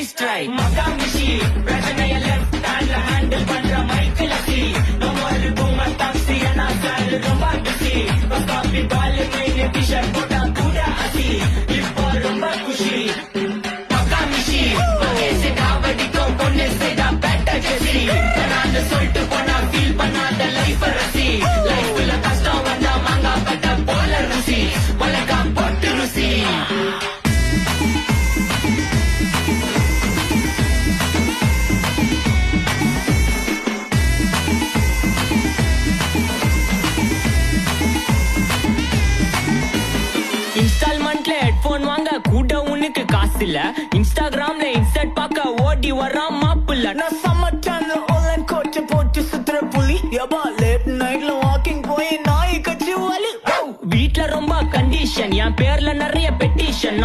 nice try மகாமிஷி பிரச்சனைய left ஹேண்ட்ல handle பண்ற மைக்கேல் சி no more boomer taxi انا sir ரொம்ப பிஸி காபி பால் மெயின் டி-ஷர்ட் போட்டா கூட அசி இப்போ ரொம்ப குஷி மகாமிஷி மகேஷ் காவடிக்கும் பொண்ணு சேடா பேட்ட ஜெசி நான் சொல்லிட்டு போனா ஃபீல் பண்ணாத லைஃப் ரசி லைஃப்ல கஷ்டம் வந்தா மாங்கா பட்ட போல ருசி வலகா போட்டு ருசி இன்ஸ்டால்மெண்ட்ல ஹெட்போன் வாங்க கூட உனக்கு காசு இல்ல இன்ஸ்டாகிராம்ல இன்ஸ்டன்ட் பார்க்க ஓடி வரான் மாப்பிள்ள நான் சம்மர் சேனல் ஆன்லைன் கோச்சை போட்டு சுத்துற புலி எபா லேட் நைட்ல வாக்கிங் போய் நாய் கட்சி வலி வீட்ல ரொம்ப கண்டிஷன் என் பேர்ல நிறைய பெட்